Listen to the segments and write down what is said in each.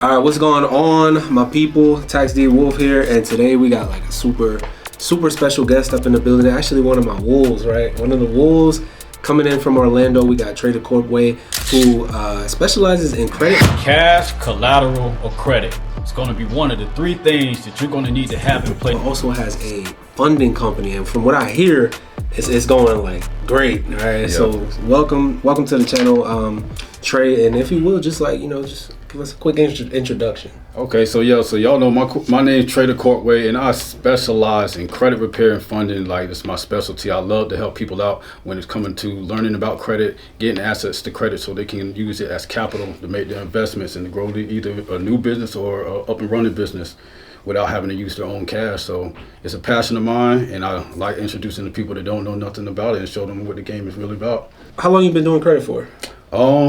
All right, what's going on, my people? Tax D Wolf here, and today we got like a super special guest up in the building. Actually, one of my wolves, right? One of the wolves coming in from Orlando. We got Tre the Corpway, who specializes in credit. Cash, collateral, or credit. It's going to be one of the three things that you're going to need to have in place. Also has a funding company, and from what I hear, it's going like great. All right, Yep. So welcome to the channel, Tre, and if you will, just give us a quick introduction. Okay, so y'all know my name is Tre the Corpway, and I specialize in credit repair and funding. Like, it's my specialty. I love to help people out when it's coming to learning about credit, getting assets to credit so they can use it as capital to make their investments and to grow either a new business or a up and running business without having to use their own cash. So it's a passion of mine, and I like introducing the people that don't know nothing about it and show them what the game is really about. How long you been doing credit for?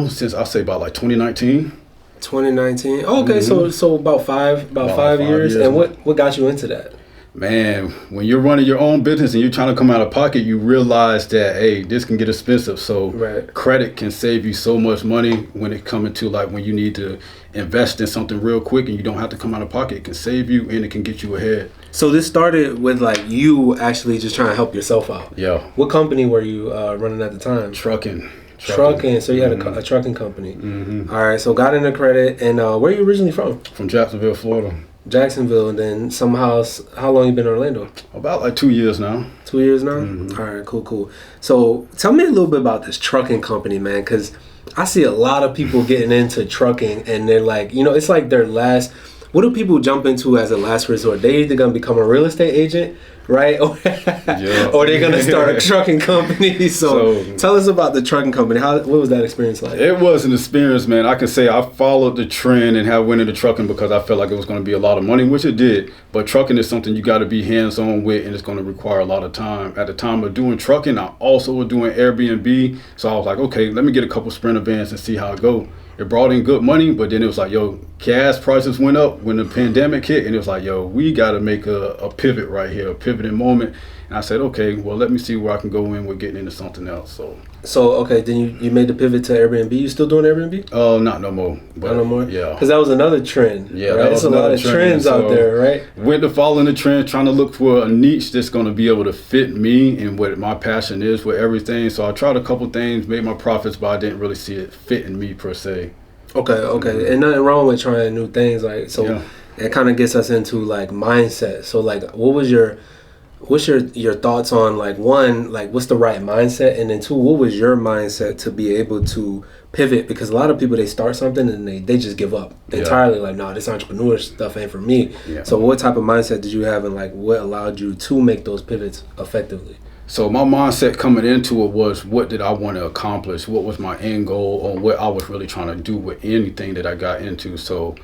Since I say about like 2019. 2019. Oh, okay, so about five years. And what got you into that? Man, when you're running your own business and you're trying to come out of pocket, you realize that, hey, this can get expensive. So Credit can save you so much money when it comes to like when you need to invest in something real quick and you don't have to come out of pocket. It can save you and it can get you ahead. So this started with like you actually just trying to help yourself out. Yeah. What company were you running at the time? Trucking. So you had a trucking company. Mm-hmm. All right, so got into credit. And where are you originally from? From Jacksonville, Florida. Jacksonville, and then somehow, how long you been in Orlando? About like 2 years now. 2 years now? Mm-hmm. All right, cool. So tell me a little bit about this trucking company, man, because I see a lot of people getting into trucking, and they're like, it's like their last, what do people jump into as a last resort? They either going to become a real estate agent, right? Or they're going to start a trucking company. So tell us about the trucking company. What was that experience like? It was an experience, man. I can say I followed the trend and went into trucking because I felt like it was going to be a lot of money, which it did. But trucking is something you got to be hands-on with, and it's going to require a lot of time. At the time of doing trucking, I also was doing Airbnb. So I was like, okay, let me get a couple Sprinter vans and see how it go. It brought in good money, but then it was like, gas prices went up when the pandemic hit, and it was like, we got to make a pivot right here, a pivoting moment. And I said, okay, well, let me see where I can go in with getting into something else. So okay, then you made the pivot to Airbnb. You still doing Airbnb? Not no more. Not no more? Yeah. Because that was another trend. Yeah, right? that was There's a lot of trends out there, right? Went to following the trend, trying to look for a niche that's going to be able to fit me and what my passion is with everything. So I tried a couple things, made my profits, but I didn't really see it fitting me per se. Okay. Mm-hmm. And nothing wrong with trying new things, like, so it kind of gets us into like mindset. So like, what's your thoughts on, like, one, like, what's the right mindset, and then two, what was your mindset to be able to pivot? Because a lot of people, they start something and they just give up entirely, like, nah, this entrepreneur stuff ain't for me. So what type of mindset did you have, and like what allowed you to make those pivots effectively? So my mindset coming into it was, what did I want to accomplish? What was my end goal, or what I was really trying to do with anything that I got into? So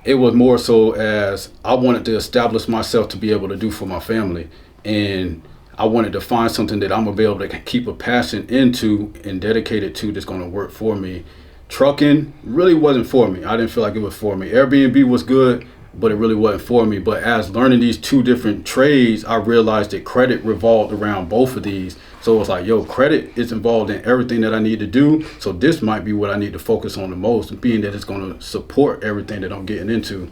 it was more so as I wanted to establish myself to be able to do for my family. And I wanted to find something that I'm going to be able to keep a passion into and dedicate it to that's going to work for me. Trucking really wasn't for me. I didn't feel like it was for me. Airbnb was good, but it really wasn't for me. But as learning these two different trades, I realized that credit revolved around both of these. So it was like, credit is involved in everything that I need to do. So this might be what I need to focus on the most, being that it's going to support everything that I'm getting into.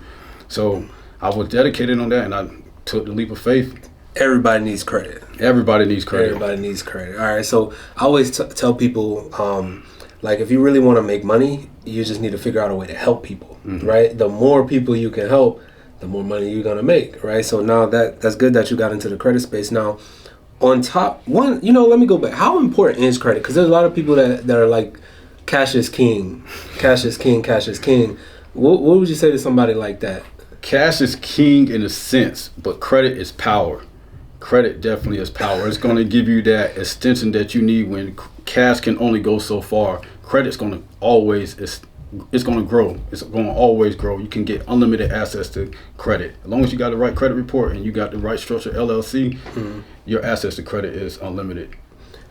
So I was dedicated on that, and I took the leap of faith. Everybody needs credit. Everybody needs credit. Everybody needs credit. All right. So I always tell people, like, if you really want to make money, you just need to figure out a way to help people, right? The more people you can help, the more money you're gonna make, right? So now that's good that you got into the credit space. Now, on top, let me go back. How important is credit? Because there's a lot of people that are like, cash is king, cash is king, cash is king. What would you say to somebody like that? Cash is king in a sense, but credit is power. Credit definitely is power. It's going to give you that extension that you need when cash can only go so far. Credit's going to always, it's going to grow. It's going to always grow. You can get unlimited access to credit. As long as you got the right credit report and you got the right structure LLC, your access to credit is unlimited.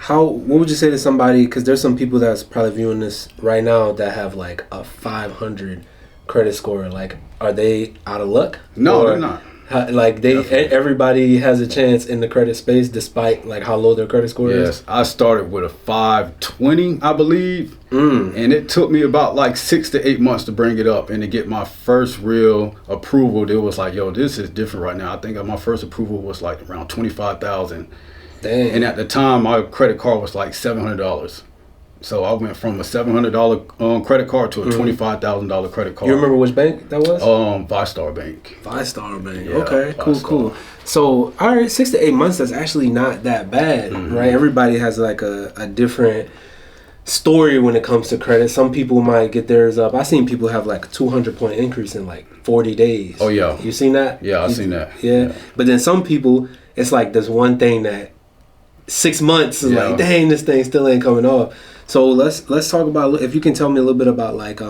What would you say to somebody, because there's some people that's probably viewing this right now that have like a 500 credit score. Like, are they out of luck? No, they're not. Like everybody has a chance in the credit space, despite like how low their credit score is. Yes, I started with a 520, I believe, and it took me about like 6 to 8 months to bring it up and to get my first real approval. It was like, yo, this is different right now. I think my first approval was like around 25,000. Dang. And at the time, my credit card was like $700. So I went from a $700 credit card to a $25,000 credit card. You remember which bank that was? 5-Star Bank. 5-Star Bank. Yeah, okay, 5-Star. cool. So, all right, 6 to 8 months, that's actually not that bad, right? Everybody has like a different story when it comes to credit. Some people might get theirs up. I've seen people have like a 200-point increase in like 40 days. Oh, yeah. You seen that? Yeah, I've seen that. Yeah. But then some people, it's like there's one thing that 6 months is like, dang, this thing still ain't coming off. So let's talk about, if you can tell me a little bit about like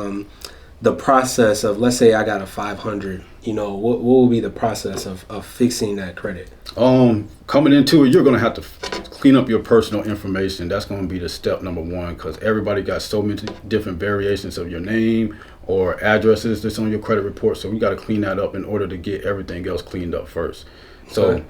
the process of, let's say I got a 500, you know, what will be the process of fixing that credit? Coming into it, you're going to have to clean up your personal information. That's going to be the step number one, because everybody got so many different variations of your name or addresses that's on your credit report. So we got to clean that up in order to get everything else cleaned up first. So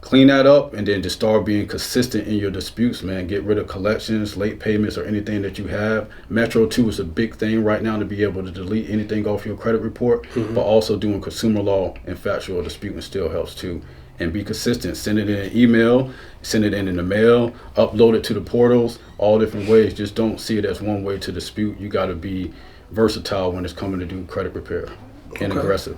clean that up, and then just start being consistent in your disputes, man. Get rid of collections, late payments, or anything that you have. Metro 2 is a big thing right now to be able to delete anything off your credit report, but also doing consumer law and factual disputing still helps too. And be consistent. Send it in an email, send it in the mail, upload it to the portals, all different ways. Just don't see it as one way to dispute. You got to be versatile when it's coming to do credit repair and aggressive.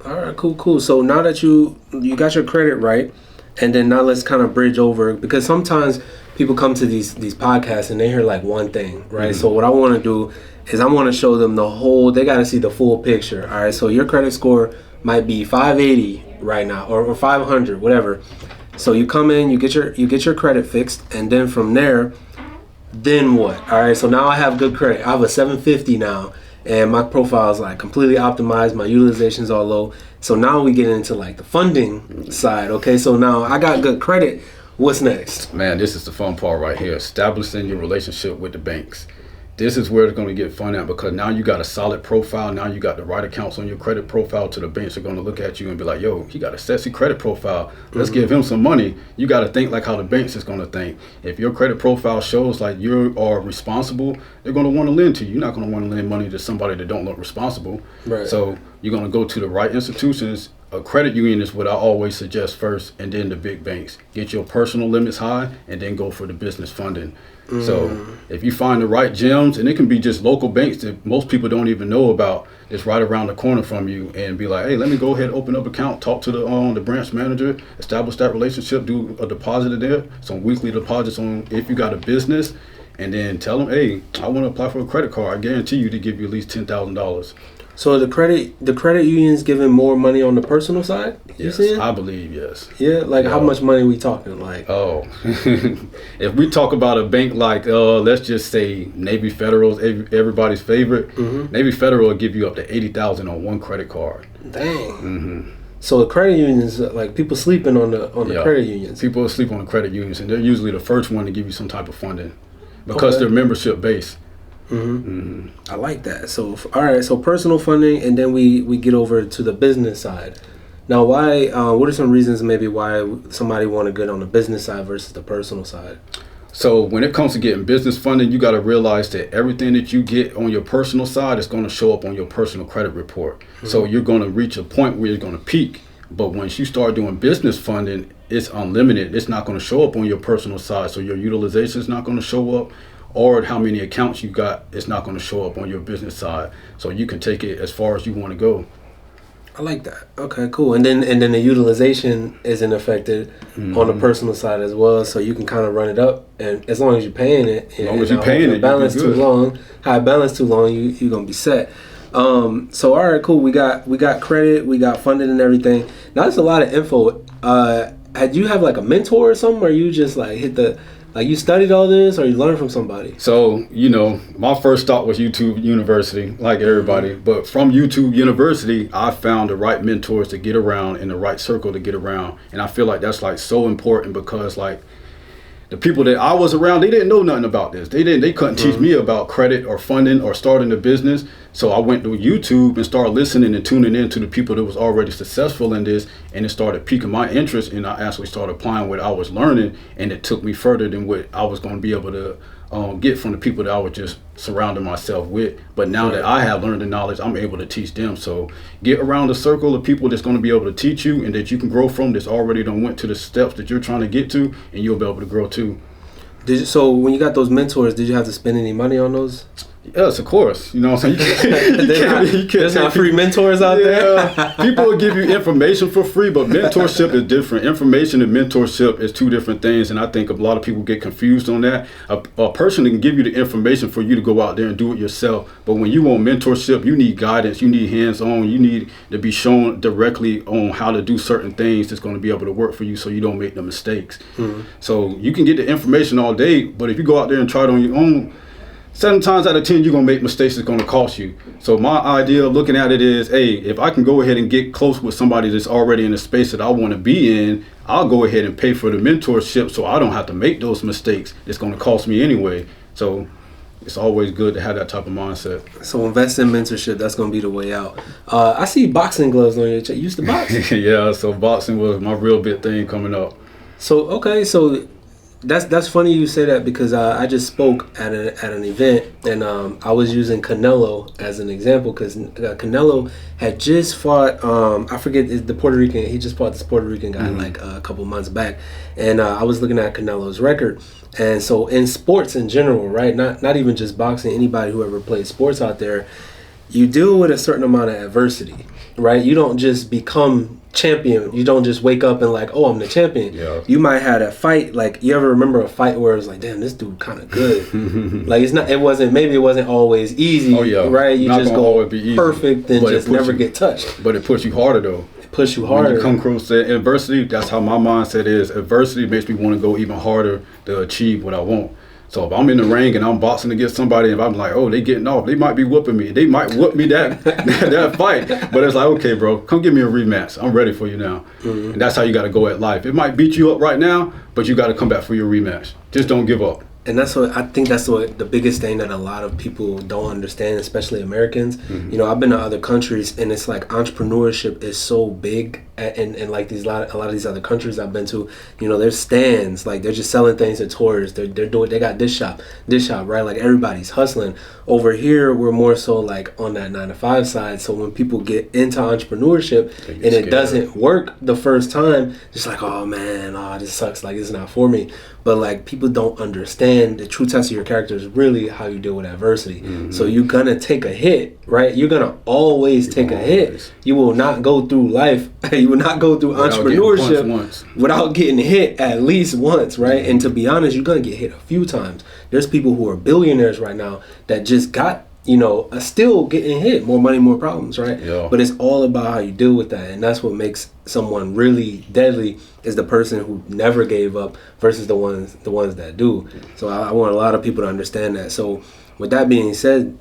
All right, cool. So now that you got your credit right, and then now let's kind of bridge over, because sometimes people come to these podcasts and they hear like one thing, right? So what I want to do is I want to show them they got to see the full picture. All right, so your credit score might be 580 right now, or 500, whatever. So you come in, you get your credit fixed, and then from there, then what? All right, so now I have good credit. I have a 750 now, and my profile is like completely optimized. My utilization's all low. So now we get into like the funding side. Okay, so now I got good credit. What's next? Man, this is the fun part right here. Establishing your relationship with the banks. This is where it's going to get fun at, because now you got a solid profile. Now you got the right accounts on your credit profile. To the banks are going to look at you and be like, yo, he got a sexy credit profile. Let's give him some money. You got to think like how the banks is going to think. If your credit profile shows like you are responsible, they're going to want to lend to you. You're not going to want to lend money to somebody that don't look responsible. Right. So you're going to go to the right institutions. A credit union is what I always suggest first, and then the big banks. Get your personal limits high, and then go for the business funding. So if you find the right gems, and it can be just local banks that most people don't even know about, it's right around the corner from you, and be like, hey, let me go ahead and open up an account, talk to the branch manager, establish that relationship, do a deposit in there, some weekly deposits on if you got a business, and then tell them, hey, I want to apply for a credit card. I guarantee you to give you at least $10,000. So the credit union's giving more money on the personal side? Yes, I believe, yes. Yeah, like how much money we talking? Like, if we talk about a bank like, let's just say Navy Federal, everybody's favorite. Navy Federal will give you up to $80,000 on one credit card. Dang. So the credit unions, like people sleeping on the credit unions. People sleep on the credit unions, and they're usually the first one to give you some type of funding because they're membership based. I like that. So all right, so personal funding, and then we get over to the business side. Now, why? What are some reasons maybe why somebody want to get on the business side versus the personal side? So when it comes to getting business funding, you got to realize that everything that you get on your personal side is going to show up on your personal credit report. So you're going to reach a point where you're going to peak. But once you start doing business funding, it's unlimited. It's not going to show up on your personal side. So your utilization is not going to show up, or how many accounts you got, it's not going to show up on your business side. So you can take it as far as you want to go. I like that. Okay, cool. And then the utilization isn't affected on the personal side as well. So you can kind of run it up, and as long as you're paying it, as long as you're paying it, balance too long. High balance too long, you're gonna be set. So all right, cool. We got credit, we got funding and everything. Now that's a lot of info. Had you have like a mentor or something, or you just like you studied all this, or you learned from somebody? So, my first stop was YouTube University, like everybody. But from YouTube University, I found the right mentors to get around and the right circle to get around. And I feel like that's like so important, because like the people that I was around, they didn't know nothing about this. They couldn't teach me about credit or funding or starting a business. So I went to YouTube and started listening and tuning in to the people that was already successful in this, and it started piquing my interest, and I actually started applying what I was learning, and it took me further than what I was going to be able to get from the people that I was just surrounding myself with. But now that I have learned the knowledge, I'm able to teach them. So get around a circle of people that's going to be able to teach you and that you can grow from, that's already done went to the steps that you're trying to get to, and you'll be able to grow too. So when you got those mentors, did you have to spend any money on those? Yes, of course. You know what I'm saying? There's not free mentors out there. People will give you information for free, but mentorship is different. Information and mentorship is two different things, and I think a lot of people get confused on that. A person can give you the information for you to go out there and do it yourself, but when you want mentorship, you need guidance, you need hands-on, you need to be shown directly on how to do certain things that's going to be able to work for you so you don't make the mistakes. So you can get the information all day, but if you go out there and try it on your own, 7 times out of 10, you're going to make mistakes that's going to cost you. So my idea of looking at it is, hey, if I can go ahead and get close with somebody that's already in the space that I want to be in, I'll go ahead and pay for the mentorship so I don't have to make those mistakes. It's going to cost me anyway. So it's always good to have that type of mindset. So invest in mentorship. That's going to be the way out. I see boxing gloves on your chest. You used to box? Yeah, so boxing was my real big thing coming up. So, okay, so that's funny you say that, because I just spoke at an event, and I was using Canelo as an example, because Canelo had just fought, I forget the Puerto Rican, he just fought this Puerto Rican guy like a couple months back, and I was looking at Canelo's record. And so in sports in general, right, not even just boxing, anybody who ever played sports out there, you deal with a certain amount of adversity, right? You don't just become champion. You don't just wake up and like, oh, I'm the champion. Yeah. You might have a fight, like, you ever remember a fight where it was like, damn, this dude kind of good. Like, it wasn't always easy, right? You just go perfect and just never get touched. But it puts you harder though. It puts you harder. When you come across that adversity, that's how my mindset is. Adversity makes me want to go even harder to achieve what I want. So if I'm in the ring and I'm boxing against somebody, and I'm like, oh, they getting off, they might be whooping me. They might whoop me that fight. But it's like, okay, bro, come give me a rematch. I'm ready for you now. And that's how you got to go at life. It might beat you up right now, but you got to come back for your rematch. Just don't give up. And that's what I think. That's what the biggest thing that a lot of people don't understand, especially Americans. You know, I've been to other countries, and it's like entrepreneurship is so big, and like a lot of these other countries I've been to. You know, there's stands, like they're just selling things at tours. They got this shop, right? Like everybody's hustling. Over here, we're more so like on that 9-to-5 side. So when people get into entrepreneurship and it doesn't work the first time, just like, oh man, this sucks. Like, it's not for me. But like, people don't understand the true test of your character is really how you deal with adversity. So you're gonna take a hit, right? You're gonna always take a hit. You will not go through life. You will not go through entrepreneurship without getting hit at least once, right? And to be honest, you're gonna get hit a few times. There's people who are billionaires right now that just got, still getting hit. More money, more problems, right? Yeah. But it's all about how you deal with that, and that's what makes someone really deadly. Is the person who never gave up versus the ones that do. So I want a lot of people to understand that. So with that being said,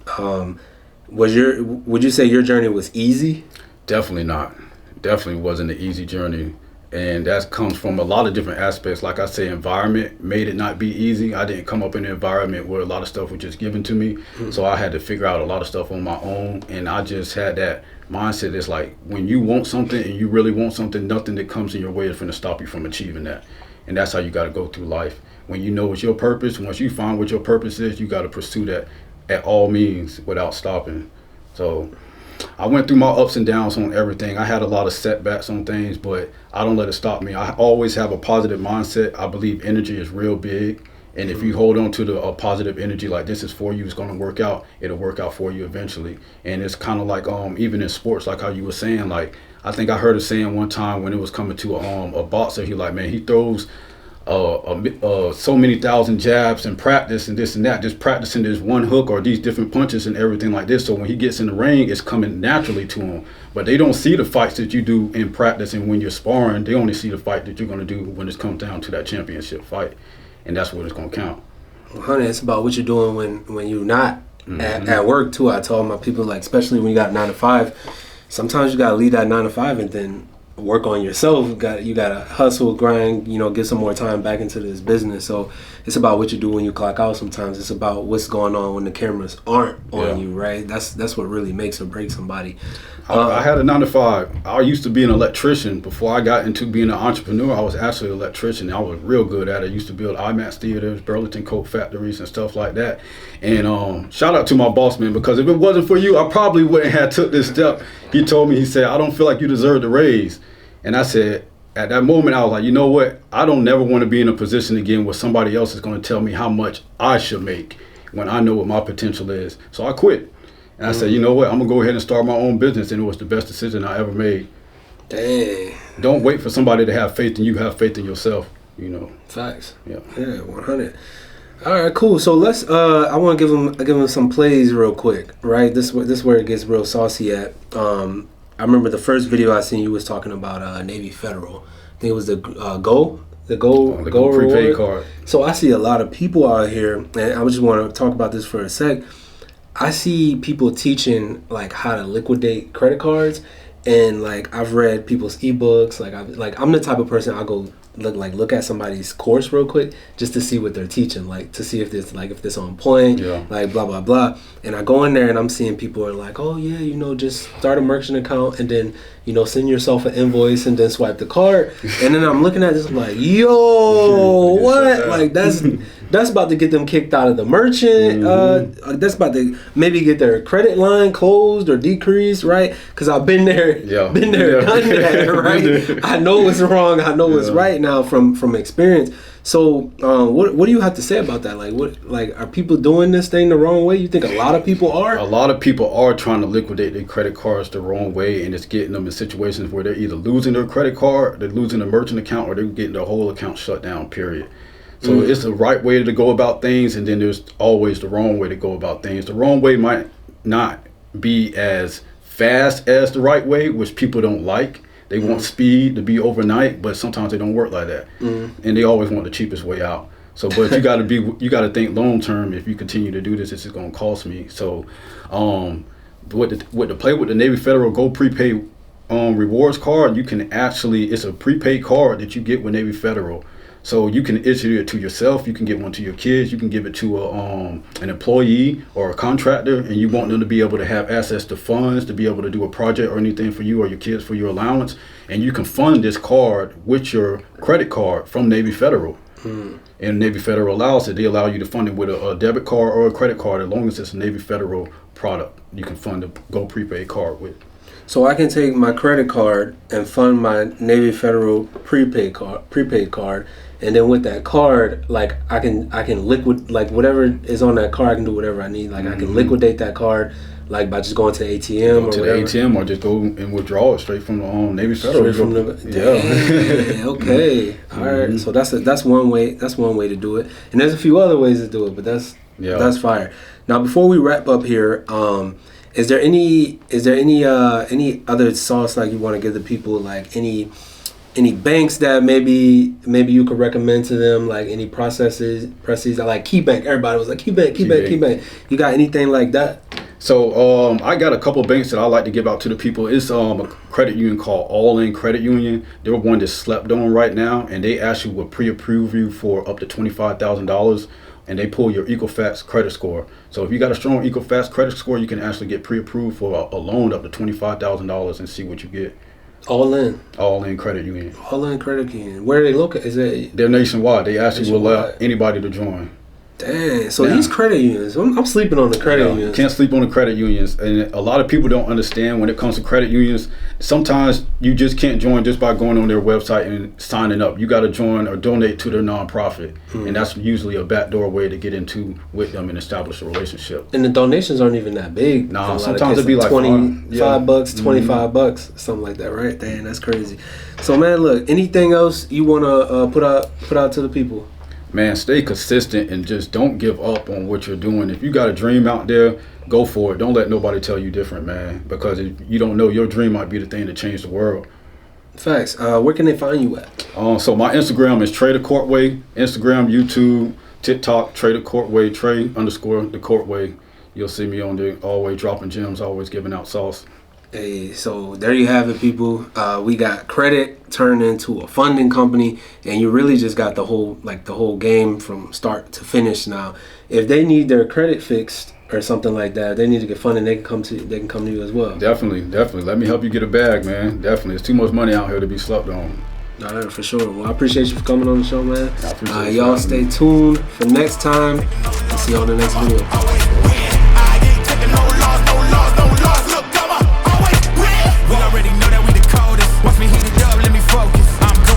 would you say your journey was easy? Definitely not. Definitely wasn't an easy journey. And that comes from a lot of different aspects. Like I say, environment made it not be easy. I didn't come up in an environment where a lot of stuff was just given to me. So I had to figure out a lot of stuff on my own. And I just had that mindset. It's like, when you want something and you really want something, nothing that comes in your way is going to stop you from achieving that. And that's how you got to go through life. When you know it's your purpose, once you find what your purpose is, you got to pursue that at all means without stopping. So I went through my ups and downs on everything. I had a lot of setbacks on things, but I don't let it stop me. I always have a positive mindset. I believe energy is real big. And if you hold on to a positive energy, like this is for you, it's going to work out. It'll work out for you eventually. And it's kind of like even in sports, like how you were saying, like I think I heard a saying one time when it was coming to a boxer, he throws so many thousand jabs in practice and this and that, just practicing this one hook or these different punches and everything like this. So when he gets in the ring, it's coming naturally to him. But they don't see the fights that you do in practice, and when you're sparring, they only see the fight that you're going to do when it comes down to that championship fight. And that's what it's going to count. Well, honey, it's about what you're doing when you're not at work too. I tell my people, like, especially when you got 9 to 5, sometimes you got to leave that 9 to 5 and then work on yourself. You gotta hustle, grind, get some more time back into this business. So it's about what you do when you clock out. Sometimes it's about what's going on when the cameras aren't on you, right? That's what really makes or breaks somebody. I had a 9-to-5. I used to be an electrician. Before I got into being an entrepreneur, I was actually an electrician. I was real good at it. I used to build IMAX theaters, Burlington coat factories, and stuff like that. And shout out to my boss, man, because if it wasn't for you, I probably wouldn't have took this step. He told me, he said, I don't feel like you deserve the raise. And I said, at that moment, I was like, you know what? I don't never want to be in a position again where somebody else is going to tell me how much I should make when I know what my potential is. So I quit. And I said, you know what? I'm going to go ahead and start my own business. And it was the best decision I ever made. Dang. Don't wait for somebody to have faith in you. Have faith in yourself, Facts. Yeah. Yeah, 100. All right, cool. So let's. I want to give them some plays real quick, right? This where it gets real saucy at. I remember the first video I seen you was talking about Navy Federal. I think it was the Go prepaid card. So I see a lot of people out here, and I just want to talk about this for a sec. I see people teaching like how to liquidate credit cards, and like I've read people's ebooks. I'm the type of person I'll go look at somebody's course real quick just to see what they're teaching, like to see if this on point, like blah blah blah. And I go in there and I'm seeing people are like, oh yeah, just start a merchant account and then send yourself an invoice and then swipe the card. And then I'm looking at this, I'm like, yo, what? Like that's about to get them kicked out of the merchant. That's about to maybe get their credit line closed or decreased, right? Because I've been there, done that, right? I know what's wrong. I know what's right now from experience. So what do you have to say about that? Like are people doing this thing the wrong way? You think a lot of people are? A lot of people are trying to liquidate their credit cards the wrong way, and it's getting them in situations where they're either losing their credit card, they're losing a merchant account, or they're getting their whole account shut down, period. So it's the right way to go about things, and then there's always the wrong way to go about things. The wrong way might not be as fast as the right way, which people don't like. They want speed to be overnight, but sometimes they don't work like that. And they always want the cheapest way out. So, but you got to think long term. If you continue to do this, this is going to cost me. So, with the play with the Navy Federal Go prepaid rewards card, you can it's a prepaid card that you get with Navy Federal. So you can issue it to yourself. You can get one to your kids. You can give it to an employee or a contractor, and you want them to be able to have access to funds to be able to do a project or anything for you or your kids for your allowance. And you can fund this card with your credit card from Navy Federal. And Navy Federal allows it. They allow you to fund it with a debit card or a credit card as long as it's a Navy Federal product. You can fund the Go prepaid card with. So I can take my credit card and fund my Navy Federal prepaid card, and then with that card, like I can liquid, like whatever is on that card, I can do whatever I need. Like I can liquidate that card, like by just going to the ATM the ATM, or just go and withdraw it straight from the Navy Federal. Okay. All right. So that's one way. That's one way to do it, and there's a few other ways to do it, but that's fire. Now before we wrap up here, is there any other sauce like you want to give the people, like any banks that maybe you could recommend to them, like any processes like KeyBank? Everybody was like KeyBank. You got anything like that? So I got a couple of banks that I like to give out to the people. It's a credit union called All In Credit Union. They're one that's slept on right now, and they actually will pre-approve you for up to $25,000. And they pull your Equifax credit score. So if you got a strong Equifax credit score, you can actually get pre-approved for a loan up to $25,000 and see what you get. All In Credit Union. All In Credit Union. Where are they located? They're nationwide. They actually will allow anybody to join. Dang. So these credit unions, I'm sleeping on the credit unions. Can't sleep on the credit unions. And a lot of people don't understand when it comes to credit unions. Sometimes you just can't join just by going on their website and signing up. You got to join or donate to their nonprofit. And that's usually a backdoor way to get into with them and establish a relationship. And the donations aren't even that big. Nah, sometimes it'd be like $25, $25, something like that, right? Dang, that's crazy. So man, look, anything else you want to put out to the people? Man, stay consistent and just don't give up on what you're doing. If you got a dream out there, go for it. Don't let nobody tell you different, man. Because if you don't know, your dream might be the thing that changed the world. Facts. Where can they find you at? So my Instagram is Tre the Corpway. Instagram, YouTube, TikTok, Tre the Corpway, Tre _ the Corpway. You'll see me on there, always dropping gems, always giving out sauce. Hey, so there you have it, people. We got credit turned into a funding company, and you really just got the whole game from start to finish now. If they need their credit fixed or something like that, they need to get funding. They can come to you as well. Definitely. Let me help you get a bag, man. Definitely. It's too much money out here to be slept on. All right, for sure. Well, I appreciate you for coming on the show, man. I appreciate Y'all stay tuned for next time. See you on the next video.